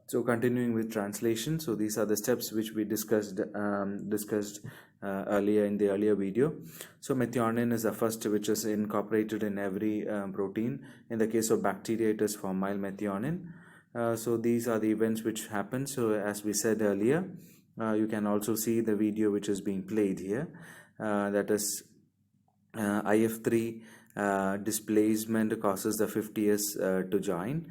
So continuing with translation, so these are the steps which we discussed earlier in the earlier video. So methionine is the first which is incorporated in every protein. In the case of bacteria, it is formyl methionine. So these are the events which happen. So as we said earlier, you can also see the video which is being played here. That is IF3 displacement causes the 50s to join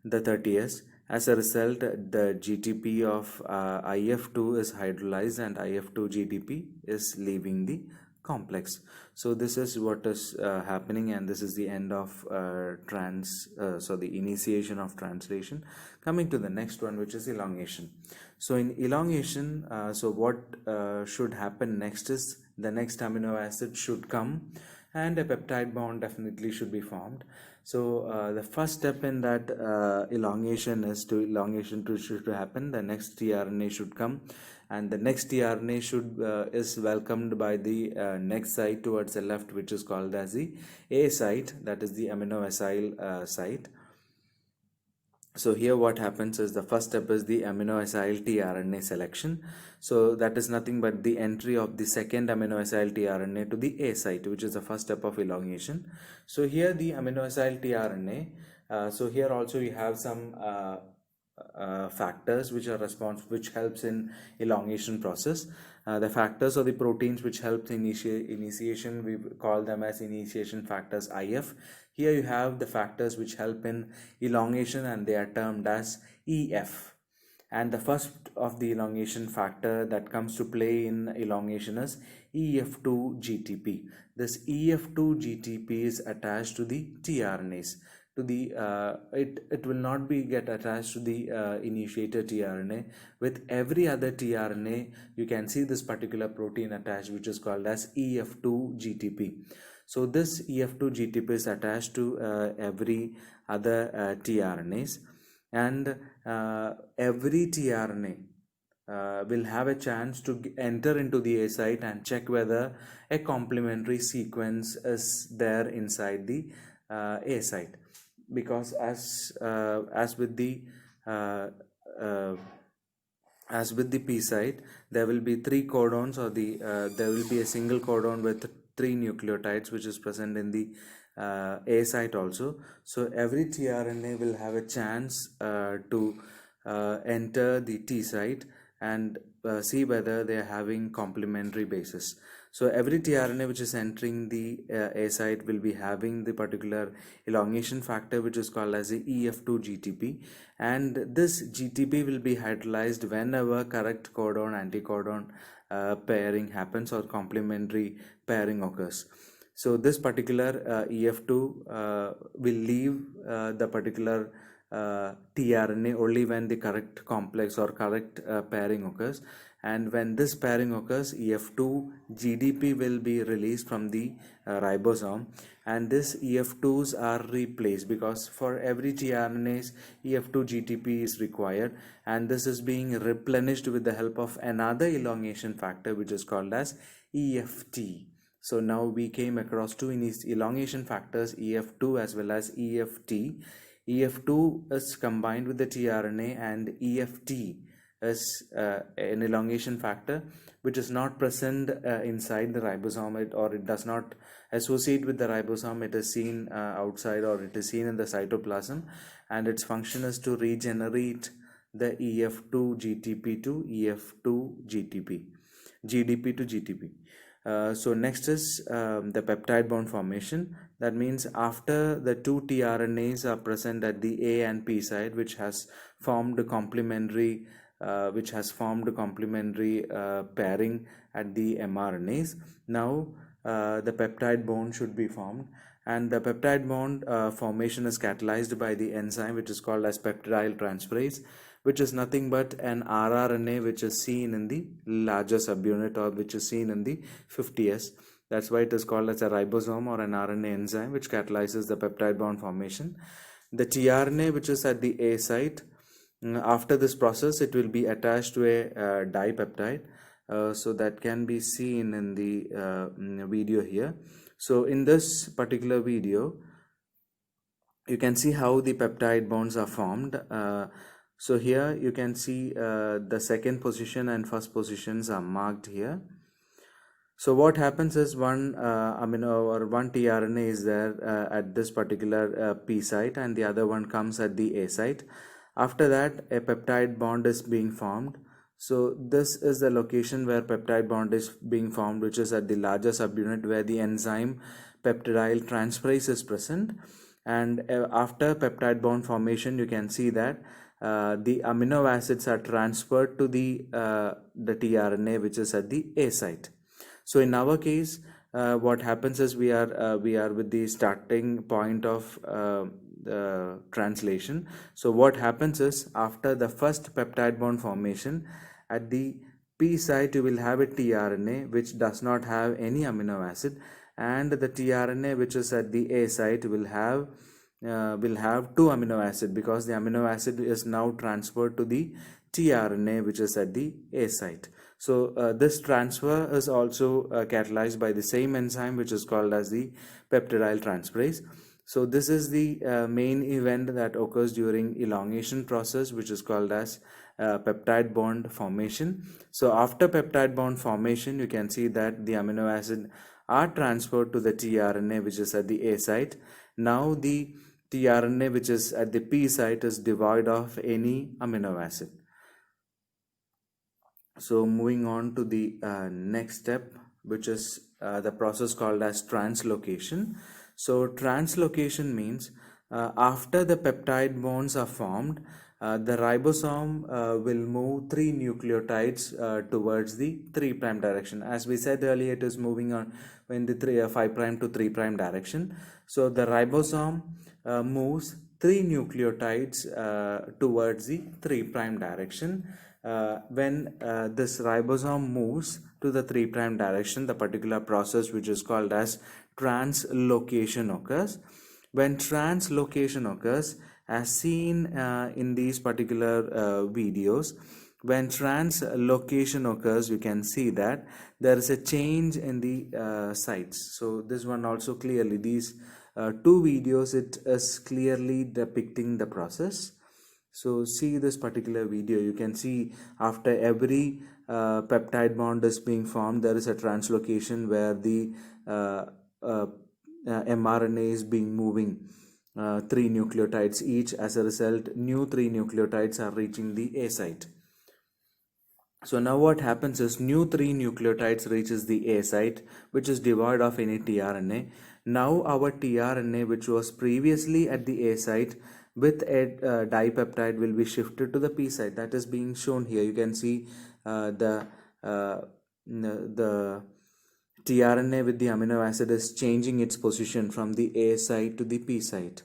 the 30s. As a result, the GTP of IF2 is hydrolyzed and IF2 GTP is leaving the complex. So this is what is happening, and this is the end of the initiation of translation. Coming to the next one, which is elongation. So in elongation, so what should happen next is the next amino acid should come and a peptide bond definitely should be formed. So the first step in that elongation is should happen. The next tRNA should come, and the next tRNA should is welcomed by the next site towards the left, which is called as the A site, that is the amino acyl site. So here what happens is the first step is the amino acyl tRNA selection. So that is nothing but the entry of the second amino acyl tRNA to the A site, which is the first step of elongation. So here the amino acyl tRNA, so here also you have some factors which are which helps in elongation process. The factors or the proteins which help initiation, we call them as initiation factors IF. Here you have the factors which help in elongation, and they are termed as EF. And the first of the elongation factor that comes to play in elongation is EF2 GTP. This EF2 GTP is attached to the tRNAs. To the it will not be get attached to the initiator tRNA. With every other tRNA, you can see this particular protein attached, which is called as EF2 GTP. So this EF2 GTP is attached to every other tRNAs, and every tRNA will have a chance to enter into the A site and check whether a complementary sequence is there inside the A site. Because as with the P site, there will be 3 codons, or there will be a single codon with 3 nucleotides which is present in the A site also. So every tRNA will have a chance to enter the T site and see whether they are having complementary bases. So every tRNA which is entering the A site will be having the particular elongation factor, which is called as the EF2 GTP, and this GTP will be hydrolyzed whenever correct codon anticodon pairing happens or complementary pairing occurs. So this particular EF2 will leave the particular tRNA only when the correct complex or correct pairing occurs, and when this pairing occurs, EF2 GDP will be released from the ribosome, and this EF2s are replaced, because for every tRNAs EF2 GTP is required, and this is being replenished with the help of another elongation factor which is called as EFT. So now we came across two elongation factors, EF2 as well as EFT. EF2 is combined with the tRNA, and EFT is an elongation factor which is not present inside the ribosome, or it does not associate with the ribosome. It is seen outside, or it is seen in the cytoplasm, and its function is to regenerate the EF2 GTP to EF2 GTP, GDP to GTP. So next is the peptide bond formation. That means after the 2 tRNAs are present at the A and P side, which has formed a complementary pairing at the mRNAs. Now the peptide bond should be formed, and the peptide bond formation is catalyzed by the enzyme which is called as peptidyl transferase, which is nothing but an rRNA which is seen in the larger subunit, or which is seen in the 50S. That's why it is called as a ribosome or an RNA enzyme which catalyzes the peptide bond formation. The tRNA which is at the A site, after this process it will be attached to a dipeptide. So that can be seen in the video here. So in this particular video, you can see how the peptide bonds are formed. So here you can see the second position and first positions are marked here. So what happens is one amino or one tRNA is there at this particular P site, and the other one comes at the A site. After that, a peptide bond is being formed. So this is the location where peptide bond is being formed, which is at the larger subunit where the enzyme peptidyl transferase is present. And after peptide bond formation, you can see that the amino acids are transferred to the tRNA, which is at the A site. So in our case, what happens is we are with the starting point of the translation. So what happens is after the first peptide bond formation, at the P site you will have a tRNA which does not have any amino acid, and the tRNA which is at the A site will have two amino acid, because the amino acid is now transferred to the tRNA which is at the A site. So this transfer is also catalyzed by the same enzyme which is called as the peptidyl transferase. So this is the main event that occurs during elongation process, which is called as peptide bond formation. So after peptide bond formation, you can see that the amino acid are transferred to the tRNA which is at the A site. Now the tRNA which is at the P site is devoid of any amino acid. So moving on to the next step, which is the process called as translocation. So translocation means after the peptide bonds are formed, the ribosome will move three nucleotides towards the 3' direction. As we said earlier, it is moving on in the 5' to 3' direction. So the ribosome moves three nucleotides towards the 3' direction. When this ribosome moves to the 3' direction, the particular process which is called as translocation occurs. When translocation occurs, as seen in these particular videos, when translocation occurs, you can see that there is a change in the sites. So this one also clearly, these two videos, it is clearly depicting the process. So see this particular video, you can see after every peptide bond is being formed, there is a translocation where the mRNA is being moving three nucleotides each. As a result, new three nucleotides are reaching the A site. So now what happens is new three nucleotides reaches the A site, which is devoid of any tRNA. Now our tRNA, which was previously at the A site with a dipeptide, will be shifted to the P site. That is being shown here. You can see the tRNA with the amino acid is changing its position from the A site to the P site.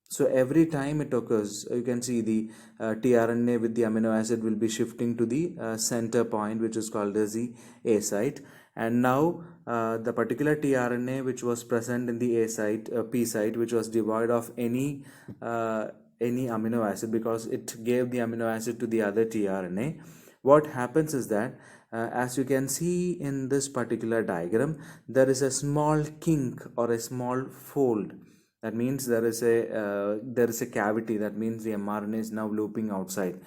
So every time it occurs, you can see the tRNA with the amino acid will be shifting to the center point, which is called as the A site. And now the particular tRNA which was present in the A site, P site, which was devoid of any amino acid, because it gave the amino acid to the other tRNA. What happens is that as you can see in this particular diagram, there is a small kink or a small fold. That means there is a cavity. That means the mRNA is now looping outside.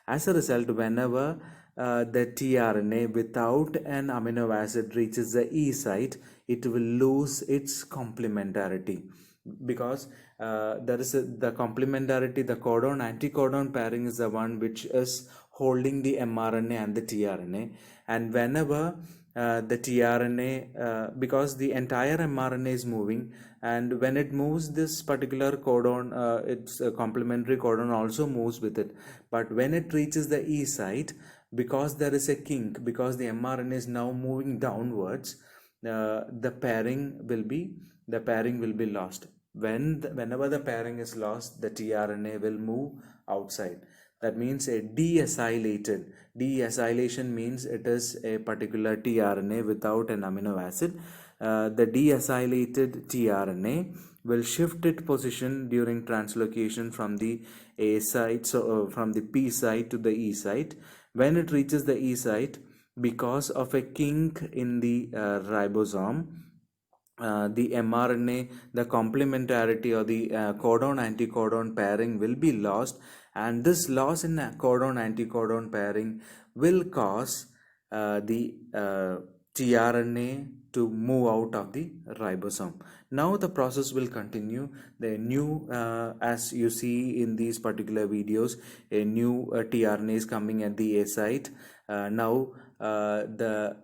As a result, whenever the tRNA without an amino acid reaches the E site, it will lose its complementarity, because there is the complementarity, the codon-anticodon pairing is the one which is holding the mRNA and the tRNA. And whenever the tRNA, because the entire mRNA is moving, and when it moves, this particular codon, its complementary codon also moves with it. But when it reaches the E site, because there is a kink, because the mRNA is now moving downwards, the pairing will be lost. Whenever the pairing is lost, the tRNA will move outside. That means a deacylated. Deacylation means it is a particular tRNA without an amino acid. The deacylated tRNA will shift its position during translocation from the A site, so from the P site to the E site. When it reaches the E site, because of a kink in the ribosome, the mRNA, the complementarity or the codon-anticodon pairing will be lost, and this loss in codon anticodon pairing will cause the tRNA to move out of the ribosome. Now the process will continue. The new, as you see in these particular videos, a new tRNA is coming at the A site. Now the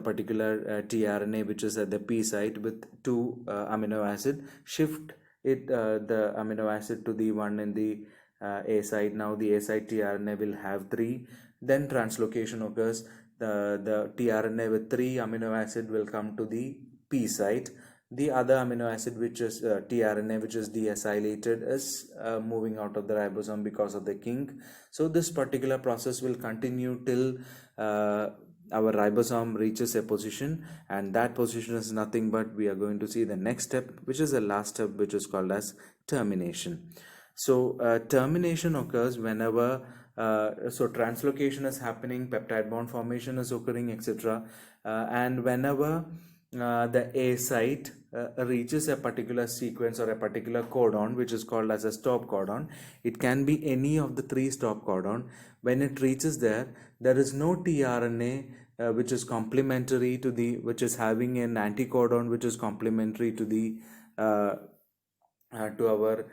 particular tRNA which is at the P site with two amino acid shift it the amino acid to the one in the A site. Now the A site tRNA will have 3. Then translocation occurs. The tRNA with 3 amino acid will come to the P site. The other amino acid which is tRNA which is deacylated is moving out of the ribosome because of the kink. So this particular process will continue till our ribosome reaches a position, and that position is nothing but we are going to see the next step, which is the last step, which is called as termination. So termination occurs whenever so translocation is happening, peptide bond formation is occurring, etc. And whenever the A site reaches a particular sequence or a particular codon which is called as a stop codon. It can be any of the 3 stop codon. When it reaches there is no tRNA which is complementary to the, which is having an anticodon which is complementary to the to our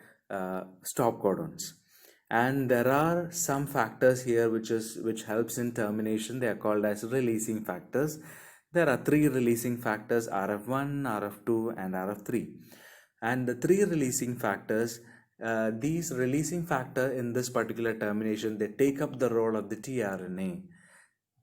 stop codons. And there are some factors here which helps in termination. They are called as releasing factors. There are 3 releasing factors: RF1, RF2 and RF3. And the 3 releasing factors, these releasing factor in this particular termination, they take up the role of the tRNA.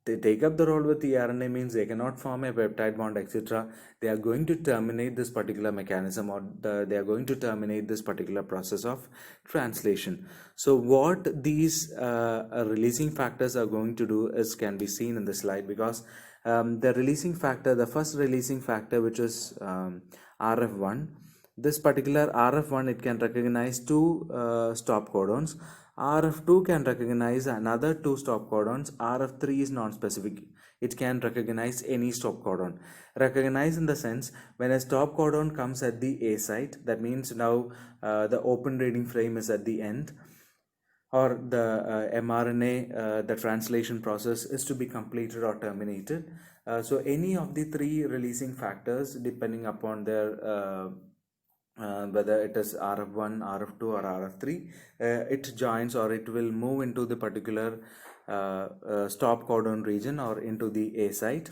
They take up the role with tRNA means they cannot form a peptide bond, etc. They are going to terminate this particular mechanism, or they are going to terminate this particular process of translation. So what these releasing factors are going to do is can be seen in the slide, because the releasing factor, the first releasing factor, which is RF1, this particular RF1, it can recognize 2 stop codons. RF2 can recognize another 2 stop codons. RF3 is non-specific. It can recognize any stop codon. Recognize in the sense, when a stop codon comes at the A site, that means now the open reading frame is at the end, or the mRNA, the translation process is to be completed or terminated. So any of the 3 releasing factors, depending upon their whether it is RF1, RF2 or RF3, it joins or it will move into the particular stop codon region or into the A site,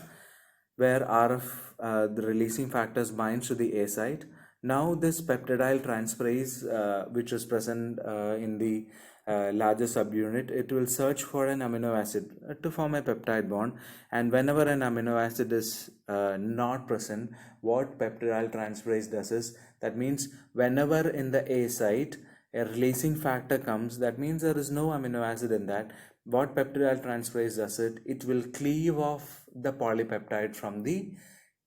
where the releasing factors binds to the A site. Now this peptidyl transferase which is present in the larger subunit, it will search for an amino acid to form a peptide bond, and whenever an amino acid is not present, what peptidyl transferase does is, that means whenever in the A site a releasing factor comes, that means there is no amino acid in that. What peptidyl transferase does it will cleave off the polypeptide from the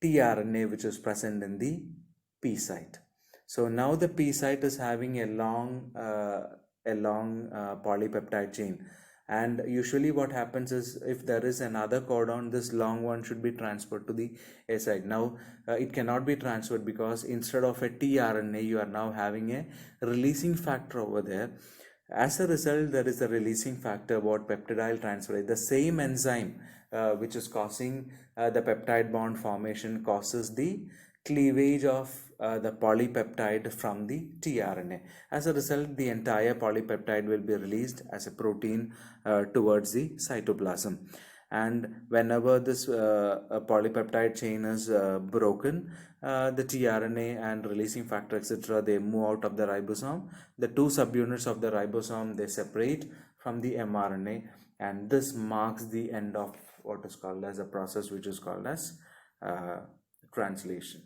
tRNA which is present in the P site. So now the P site is having a long polypeptide chain, and usually what happens is, if there is another codon, this long one should be transferred to the A site. Now it cannot be transferred, because instead of a tRNA you are now having a releasing factor over there. As a result, there is a releasing factor, what peptidyl transferase, the same enzyme which is causing the peptide bond formation, causes the cleavage of the polypeptide from the tRNA. As a result, the entire polypeptide will be released as a protein towards the cytoplasm. And whenever this polypeptide chain is broken, the tRNA and releasing factor, etc., they move out of the ribosome. The 2 subunits of the ribosome, they separate from the mRNA, and this marks the end of what is called as a process which is called as translation.